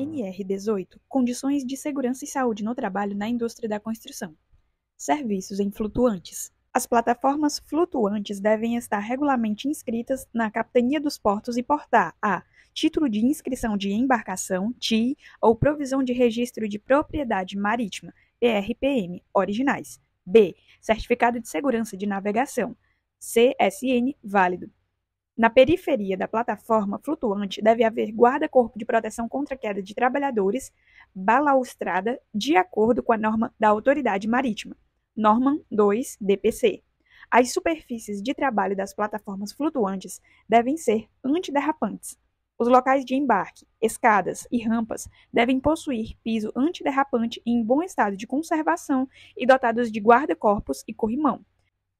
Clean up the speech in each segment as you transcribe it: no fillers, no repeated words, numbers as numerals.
NR18 Condições de segurança e saúde no trabalho na indústria da construção. Serviços em flutuantes. As plataformas flutuantes devem estar regularmente inscritas na Capitania dos Portos e portar a Título de Inscrição de Embarcação, TI, ou Provisão de Registro de Propriedade Marítima, PRPM, originais. B. Certificado de Segurança de Navegação, CSN, válido. Na periferia da plataforma flutuante deve haver guarda-corpo de proteção contra queda de trabalhadores, balaustrada, de acordo com a norma da Autoridade Marítima, Norma 2 DPC. As superfícies de trabalho das plataformas flutuantes devem ser antiderrapantes. Os locais de embarque, escadas e rampas devem possuir piso antiderrapante em bom estado de conservação e dotados de guarda-corpos e corrimão.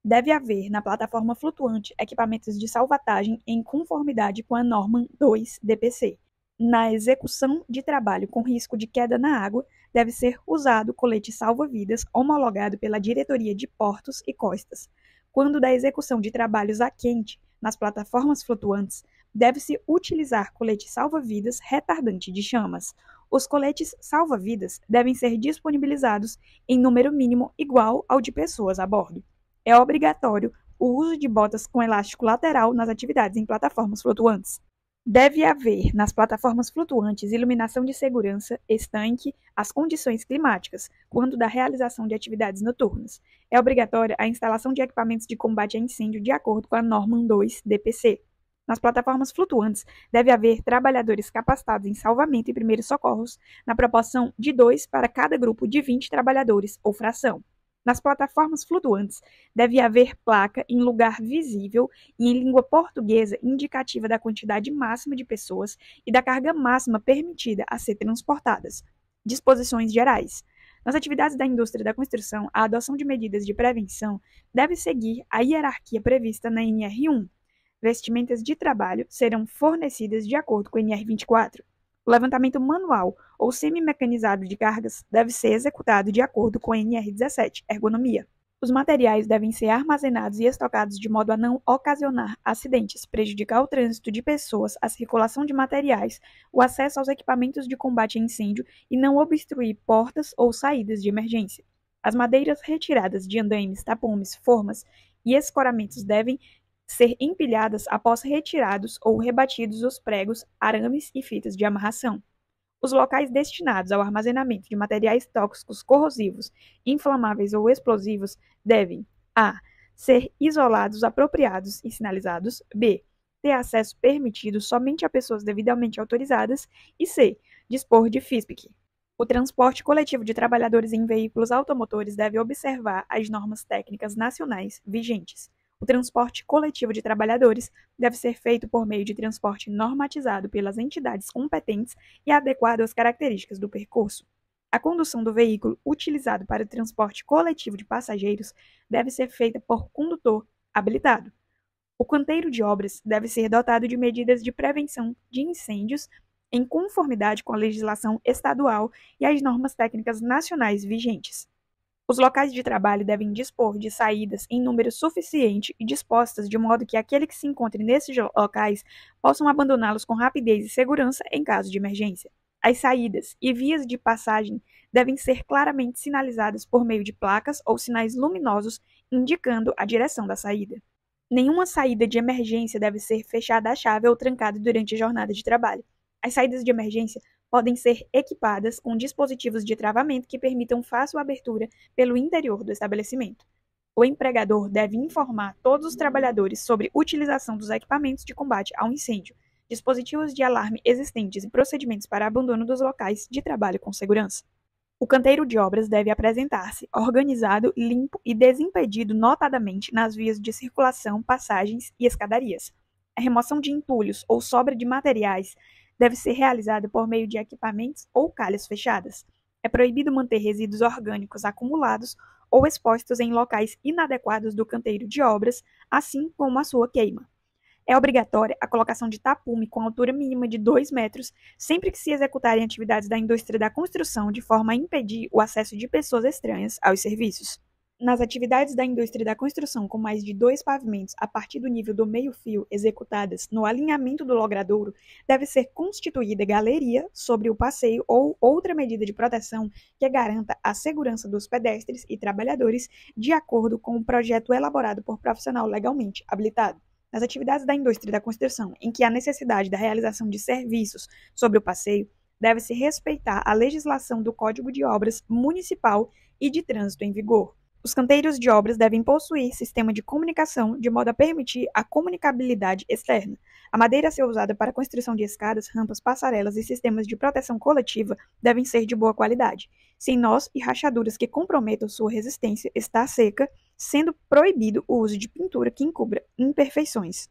Deve haver na plataforma flutuante equipamentos de salvatagem em conformidade com a norma 2 DPC. Na execução de trabalho com risco de queda na água, deve ser usado colete salva-vidas homologado pela Diretoria de Portos e Costas. Quando da execução de trabalhos a quente nas plataformas flutuantes, deve-se utilizar colete salva-vidas retardante de chamas. Os coletes salva-vidas devem ser disponibilizados em número mínimo igual ao de pessoas a bordo. É obrigatório o uso de botas com elástico lateral nas atividades em plataformas flutuantes. Deve haver nas plataformas flutuantes iluminação de segurança, estanque, as condições climáticas, quando da realização de atividades noturnas. É obrigatória a instalação de equipamentos de combate a incêndio de acordo com a norma 2 DPC. Nas plataformas flutuantes, deve haver trabalhadores capacitados em salvamento e primeiros socorros, na proporção de 2 para cada grupo de 20 trabalhadores ou fração. Nas plataformas flutuantes, deve haver placa em lugar visível e em língua portuguesa indicativa da quantidade máxima de pessoas e da carga máxima permitida a ser transportadas. Disposições gerais. Nas atividades da indústria da construção, a adoção de medidas de prevenção deve seguir a hierarquia prevista na NR1. Vestimentas de trabalho serão fornecidas de acordo com a NR24. O levantamento manual ou semi-mecanizado de cargas deve ser executado de acordo com a NR17, ergonomia. Os materiais devem ser armazenados e estocados de modo a não ocasionar acidentes, prejudicar o trânsito de pessoas, a circulação de materiais, o acesso aos equipamentos de combate a incêndio e não obstruir portas ou saídas de emergência. As madeiras retiradas de andaimes, tapumes, formas e escoramentos devem ser empilhadas após retirados ou rebatidos os pregos, arames e fitas de amarração. Os locais destinados ao armazenamento de materiais tóxicos corrosivos, inflamáveis ou explosivos devem a. Ser isolados, apropriados e sinalizados, b. Ter acesso permitido somente a pessoas devidamente autorizadas e c. Dispor de FISPIC. O transporte coletivo de trabalhadores em veículos automotores deve observar as normas técnicas nacionais vigentes. O transporte coletivo de trabalhadores deve ser feito por meio de transporte normatizado pelas entidades competentes e adequado às características do percurso. A condução do veículo utilizado para o transporte coletivo de passageiros deve ser feita por condutor habilitado. O canteiro de obras deve ser dotado de medidas de prevenção de incêndios em conformidade com a legislação estadual e as normas técnicas nacionais vigentes. Os locais de trabalho devem dispor de saídas em número suficiente e dispostas de modo que aqueles que se encontrem nesses locais possam abandoná-los com rapidez e segurança em caso de emergência. As saídas e vias de passagem devem ser claramente sinalizadas por meio de placas ou sinais luminosos indicando a direção da saída. Nenhuma saída de emergência deve ser fechada à chave ou trancada durante a jornada de trabalho. As saídas de emergência podem ser equipadas com dispositivos de travamento que permitam fácil abertura pelo interior do estabelecimento. O empregador deve informar todos os trabalhadores sobre utilização dos equipamentos de combate ao incêndio, dispositivos de alarme existentes e procedimentos para abandono dos locais de trabalho com segurança. O canteiro de obras deve apresentar-se organizado, limpo e desimpedido notadamente nas vias de circulação, passagens e escadarias. A remoção de entulhos ou sobra de materiais deve ser realizada por meio de equipamentos ou calhas fechadas. É proibido manter resíduos orgânicos acumulados ou expostos em locais inadequados do canteiro de obras, assim como a sua queima. É obrigatória a colocação de tapume com altura mínima de 2 metros sempre que se executarem atividades da indústria da construção de forma a impedir o acesso de pessoas estranhas aos serviços. Nas atividades da indústria da construção com mais de 2 pavimentos a partir do nível do meio-fio executadas no alinhamento do logradouro, deve ser constituída galeria sobre o passeio ou outra medida de proteção que garanta a segurança dos pedestres e trabalhadores de acordo com o projeto elaborado por profissional legalmente habilitado. Nas atividades da indústria da construção em que há necessidade da realização de serviços sobre o passeio, deve-se respeitar a legislação do Código de Obras Municipal e de Trânsito em vigor. Os canteiros de obras devem possuir sistema de comunicação de modo a permitir a comunicabilidade externa. A madeira a ser usada para a construção de escadas, rampas, passarelas e sistemas de proteção coletiva devem ser de boa qualidade, sem nós e rachaduras que comprometam sua resistência estar seca, sendo proibido o uso de pintura que encubra imperfeições.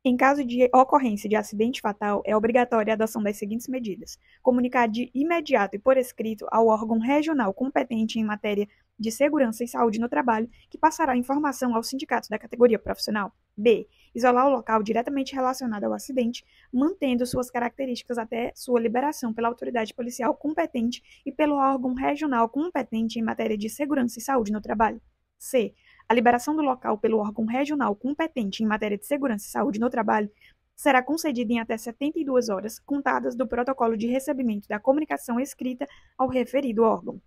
Em caso de ocorrência de acidente fatal, é obrigatória a adoção das seguintes medidas: comunicar de imediato e por escrito ao órgão regional competente em matéria de segurança e saúde no trabalho, que passará a informação aos sindicatos da categoria profissional. B. Isolar o local diretamente relacionado ao acidente, mantendo suas características até sua liberação pela autoridade policial competente e pelo órgão regional competente em matéria de segurança e saúde no trabalho. C. A liberação do local pelo órgão regional competente em matéria de segurança e saúde no trabalho será concedida em até 72 horas, contadas do protocolo de recebimento da comunicação escrita ao referido órgão.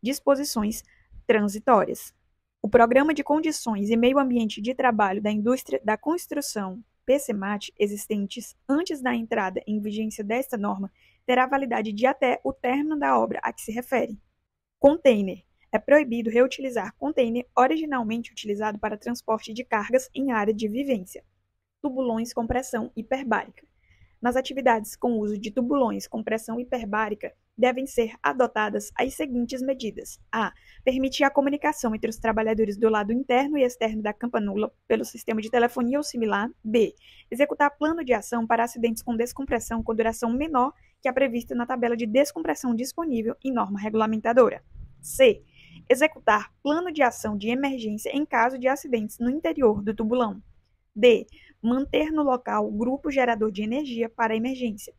Disposições transitórias. O Programa de Condições e Meio Ambiente de Trabalho da Indústria da Construção, PCMAT, existentes antes da entrada em vigência desta norma, terá validade de até o término da obra a que se refere. Container. É proibido reutilizar container originalmente utilizado para transporte de cargas em área de vivência. Tubulões com pressão hiperbárica. Nas atividades com uso de tubulões com pressão hiperbárica, devem ser adotadas as seguintes medidas: a. Permitir a comunicação entre os trabalhadores do lado interno e externo da campanula pelo sistema de telefonia ou similar. B. Executar plano de ação para acidentes com descompressão com duração menor que a prevista na tabela de descompressão disponível em norma regulamentadora. C. Executar plano de ação de emergência em caso de acidentes no interior do tubulão. D. Manter no local grupo gerador de energia para a emergência.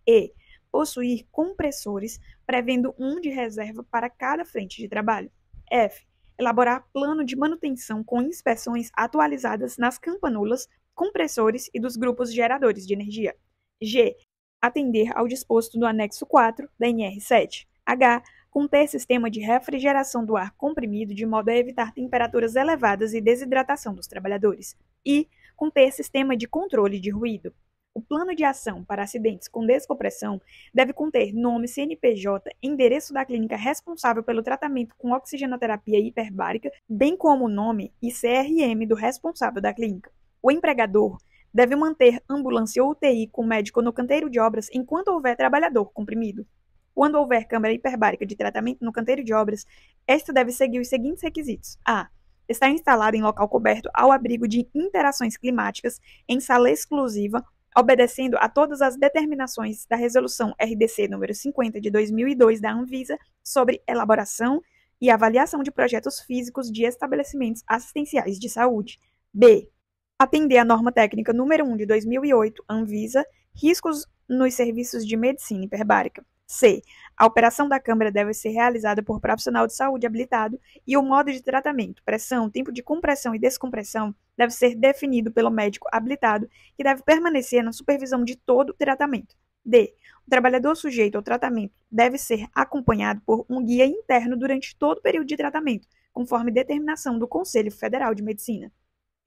E. Possuir compressores, prevendo um de reserva para cada frente de trabalho. F. Elaborar plano de manutenção com inspeções atualizadas nas campanulas, compressores e dos grupos geradores de energia. G. Atender ao disposto do anexo 4 da NR7. H. Conter sistema de refrigeração do ar comprimido de modo a evitar temperaturas elevadas e desidratação dos trabalhadores. I. Conter sistema de controle de ruído. O plano de ação para acidentes com descompressão deve conter nome, CNPJ, endereço da clínica responsável pelo tratamento com oxigenoterapia hiperbárica, bem como o nome e CRM do responsável da clínica. O empregador deve manter ambulância ou UTI com médico no canteiro de obras enquanto houver trabalhador comprimido. Quando houver câmara hiperbárica de tratamento no canteiro de obras, esta deve seguir os seguintes requisitos: a. Estar instalada em local coberto ao abrigo de interações climáticas, em sala exclusiva, obedecendo a todas as determinações da Resolução RDC nº 50 de 2002 da Anvisa sobre elaboração e avaliação de projetos físicos de estabelecimentos assistenciais de saúde. B. Atender a norma técnica número 1 de 2008, Anvisa, riscos nos serviços de medicina hiperbárica. C. A operação da câmara deve ser realizada por profissional de saúde habilitado e o modo de tratamento, pressão, tempo de compressão e descompressão deve ser definido pelo médico habilitado, que deve permanecer na supervisão de todo o tratamento. D. O trabalhador sujeito ao tratamento deve ser acompanhado por um guia interno durante todo o período de tratamento, conforme determinação do Conselho Federal de Medicina.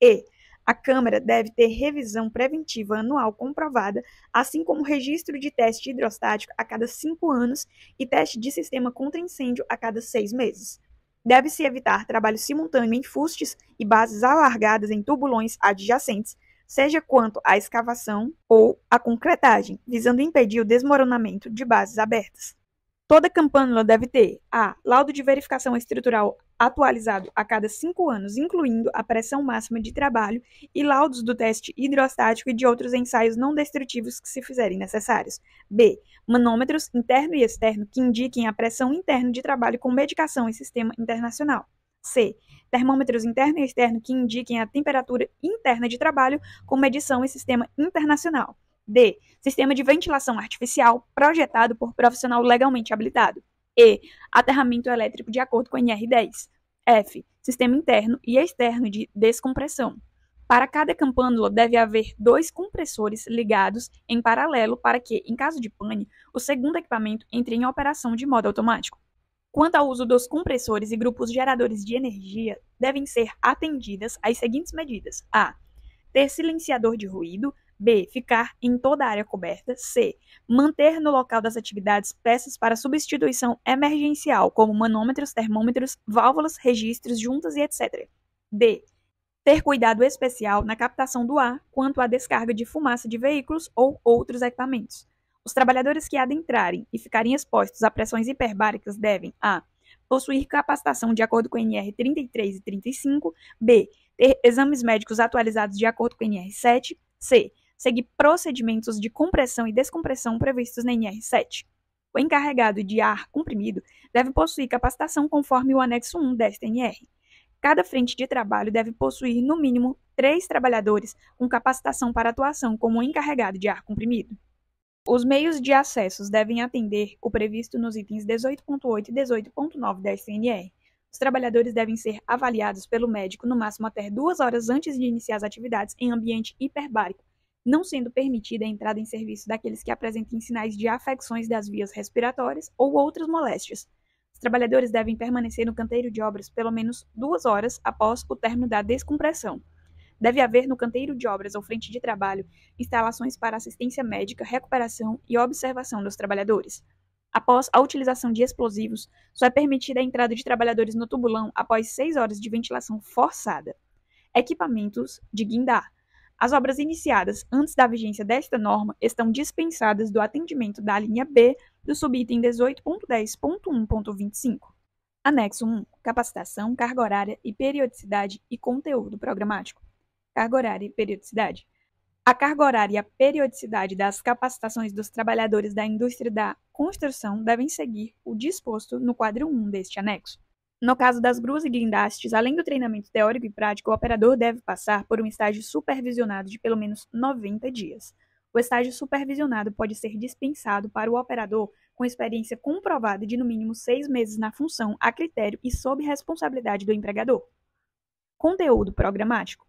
E. A Câmara deve ter revisão preventiva anual comprovada, assim como registro de teste hidrostático a cada 5 anos e teste de sistema contra incêndio a cada 6 meses. Deve-se evitar trabalho simultâneo em fustes e bases alargadas em tubulões adjacentes, seja quanto à escavação ou à concretagem, visando impedir o desmoronamento de bases abertas. Toda campânula deve ter a. Laudo de verificação estrutural atualizado a cada 5 anos, incluindo a pressão máxima de trabalho e laudos do teste hidrostático e de outros ensaios não destrutivos que se fizerem necessários. B. Manômetros interno e externo que indiquem a pressão interna de trabalho com medicação em sistema internacional. C. Termômetros interno e externo que indiquem a temperatura interna de trabalho com medição em sistema internacional. D. Sistema de ventilação artificial projetado por profissional legalmente habilitado. E. Aterramento elétrico de acordo com a NR10. F. Sistema interno e externo de descompressão. Para cada campânula, deve haver 2 compressores ligados em paralelo para que, em caso de pane, o segundo equipamento entre em operação de modo automático. Quanto ao uso dos compressores e grupos geradores de energia, devem ser atendidas as seguintes medidas: A. Ter silenciador de ruído. B. Ficar em toda a área coberta. C. Manter no local das atividades peças para substituição emergencial, como manômetros, termômetros, válvulas, registros, juntas e etc. D. Ter cuidado especial na captação do ar quanto à descarga de fumaça de veículos ou outros equipamentos. Os trabalhadores que adentrarem e ficarem expostos a pressões hiperbáricas devem: A. Possuir capacitação de acordo com a NR 33 e 35. B. Ter exames médicos atualizados de acordo com a NR 7. C. Seguir procedimentos de compressão e descompressão previstos na NR 7. O encarregado de ar comprimido deve possuir capacitação conforme o anexo 1 desta NR. Cada frente de trabalho deve possuir, no mínimo, 3 trabalhadores com capacitação para atuação como encarregado de ar comprimido. Os meios de acessos devem atender o previsto nos itens 18.8 e 18.9 da SNR. Os trabalhadores devem ser avaliados pelo médico no máximo até 2 horas antes de iniciar as atividades em ambiente hiperbárico, não sendo permitida a entrada em serviço daqueles que apresentem sinais de afecções das vias respiratórias ou outras moléstias. Os trabalhadores devem permanecer no canteiro de obras pelo menos 2 horas após o término da descompressão. Deve haver no canteiro de obras ou frente de trabalho instalações para assistência médica, recuperação e observação dos trabalhadores. Após a utilização de explosivos, só é permitida a entrada de trabalhadores no tubulão após 6 horas de ventilação forçada. Equipamentos de guindar. As obras iniciadas antes da vigência desta norma estão dispensadas do atendimento da linha B do subitem 18.10.1.25. Anexo 1. Capacitação, carga horária e periodicidade e conteúdo programático. Carga horária e periodicidade. A carga horária e a periodicidade das capacitações dos trabalhadores da indústria da construção devem seguir o disposto no quadro 1 deste anexo. No caso das gruas e guindastes, além do treinamento teórico e prático, o operador deve passar por um estágio supervisionado de pelo menos 90 dias. O estágio supervisionado pode ser dispensado para o operador com experiência comprovada de no mínimo 6 meses na função, a critério e sob responsabilidade do empregador. Conteúdo programático.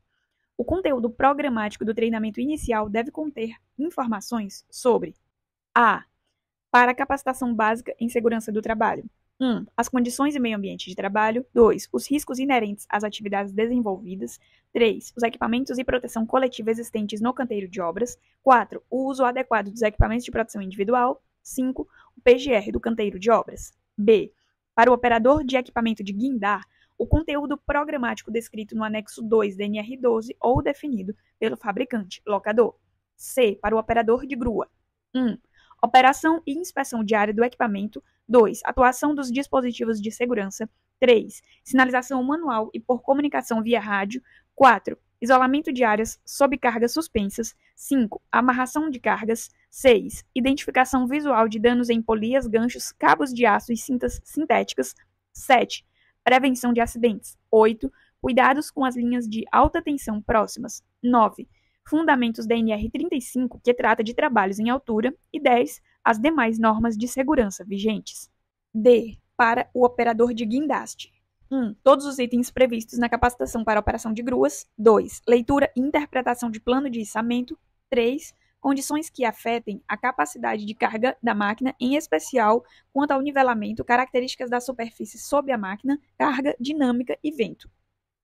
O conteúdo programático do treinamento inicial deve conter informações sobre: A. Para a capacitação básica em segurança do trabalho. 1. As condições e meio ambiente de trabalho. 2. Os riscos inerentes às atividades desenvolvidas. 3. Os equipamentos e proteção coletiva existentes no canteiro de obras. 4. O uso adequado dos equipamentos de proteção individual. 5. O PGR do canteiro de obras. B. Para o operador de equipamento de guindar, o conteúdo programático descrito no anexo 2 da NR12 ou definido pelo fabricante, locador. C. Para o operador de grua. 1. Operação e inspeção diária do equipamento. 2. Atuação dos dispositivos de segurança. 3. Sinalização manual e por comunicação via rádio. 4. Isolamento de áreas sob cargas suspensas. 5. Amarração de cargas. 6. Identificação visual de danos em polias, ganchos, cabos de aço e cintas sintéticas. 7. Prevenção de acidentes. 8. Cuidados com as linhas de alta tensão próximas. 9. Fundamentos da NR 35, que trata de trabalhos em altura. E 10. As demais normas de segurança vigentes. D. Para o operador de guindaste. 1. Todos os itens previstos na capacitação para a operação de gruas. 2. Leitura e interpretação de plano de içamento. 3. Condições que afetem a capacidade de carga da máquina, em especial quanto ao nivelamento, características da superfície sob a máquina, carga, dinâmica e vento.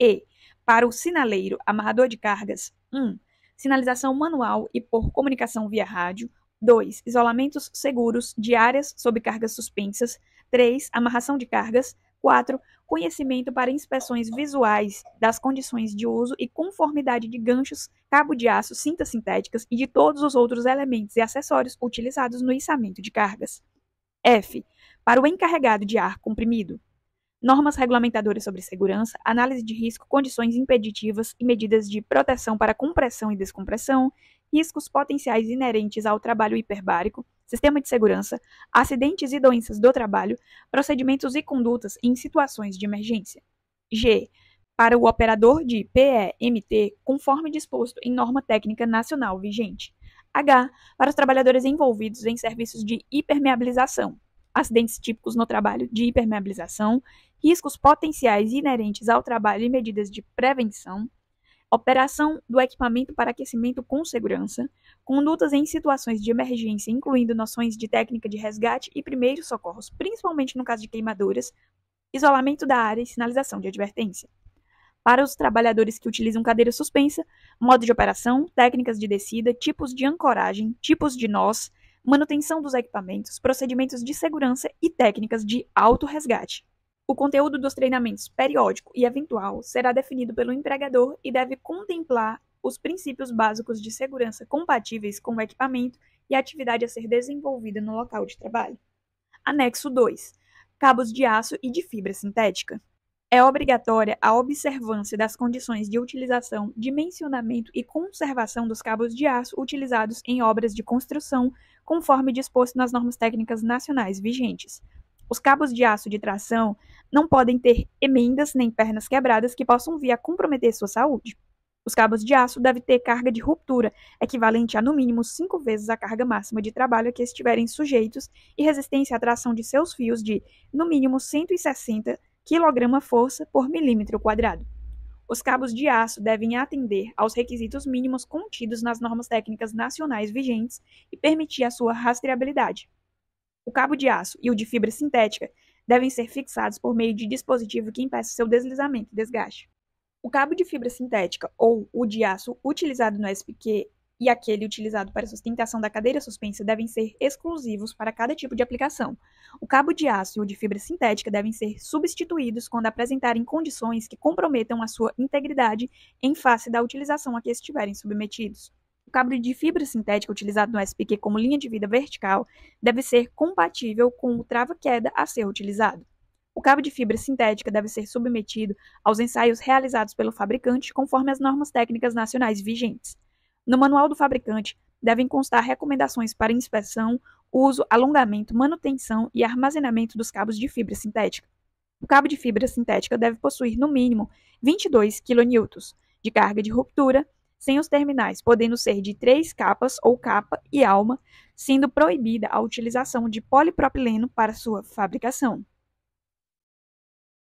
E. Para o sinaleiro amarrador de cargas. 1. Sinalização manual e por comunicação via rádio. 2. Isolamentos seguros de áreas sob cargas suspensas. 3. Amarração de cargas. 4. Conhecimento para inspeções visuais das condições de uso e conformidade de ganchos, cabo de aço, cintas sintéticas e de todos os outros elementos e acessórios utilizados no içamento de cargas. F. Para o encarregado de ar comprimido. Normas regulamentadoras sobre segurança, análise de risco, condições impeditivas e medidas de proteção para compressão e descompressão, riscos potenciais inerentes ao trabalho hiperbárico, sistema de segurança, acidentes e doenças do trabalho, procedimentos e condutas em situações de emergência. G. Para o operador de PEMT, conforme disposto em norma técnica nacional vigente. H. Para os trabalhadores envolvidos em serviços de hipermeabilização. acidentes típicos no trabalho de hipermeabilização, riscos potenciais inerentes ao trabalho e medidas de prevenção, operação do equipamento para aquecimento com segurança, condutas em situações de emergência, incluindo noções de técnica de resgate e primeiros socorros, principalmente no caso de queimaduras, isolamento da área e sinalização de advertência. Para os trabalhadores que utilizam cadeira suspensa, modo de operação, técnicas de descida, tipos de ancoragem, tipos de nós, manutenção dos equipamentos, procedimentos de segurança e técnicas de autorresgate. O conteúdo dos treinamentos periódico e eventual será definido pelo empregador e deve contemplar os princípios básicos de segurança compatíveis com o equipamento e a atividade a ser desenvolvida no local de trabalho. Anexo 2. Cabos de aço e de fibra sintética. É obrigatória a observância das condições de utilização, dimensionamento e conservação dos cabos de aço utilizados em obras de construção, conforme disposto nas normas técnicas nacionais vigentes. Os cabos de aço de tração não podem ter emendas nem pernas quebradas que possam vir a comprometer sua saúde. Os cabos de aço devem ter carga de ruptura, equivalente a no mínimo 5 vezes a carga máxima de trabalho a que estiverem sujeitos e resistência à tração de seus fios de, no mínimo, 160 kg-força por milímetro quadrado. Os cabos de aço devem atender aos requisitos mínimos contidos nas normas técnicas nacionais vigentes e permitir a sua rastreabilidade. O cabo de aço e o de fibra sintética devem ser fixados por meio de dispositivo que impeça seu deslizamento e desgaste. O cabo de fibra sintética ou o de aço utilizado no SPQ e aquele utilizado para sustentação da cadeira suspensa devem ser exclusivos para cada tipo de aplicação. O cabo de aço e o de fibra sintética devem ser substituídos quando apresentarem condições que comprometam a sua integridade em face da utilização a que estiverem submetidos. O cabo de fibra sintética utilizado no SPQ como linha de vida vertical deve ser compatível com o trava-queda a ser utilizado. O cabo de fibra sintética deve ser submetido aos ensaios realizados pelo fabricante conforme as normas técnicas nacionais vigentes. No manual do fabricante, devem constar recomendações para inspeção, uso, alongamento, manutenção e armazenamento dos cabos de fibra sintética. O cabo de fibra sintética deve possuir, no mínimo, 22 kN de carga de ruptura, sem os terminais, podendo ser de 3 capas ou capa e alma, sendo proibida a utilização de polipropileno para sua fabricação.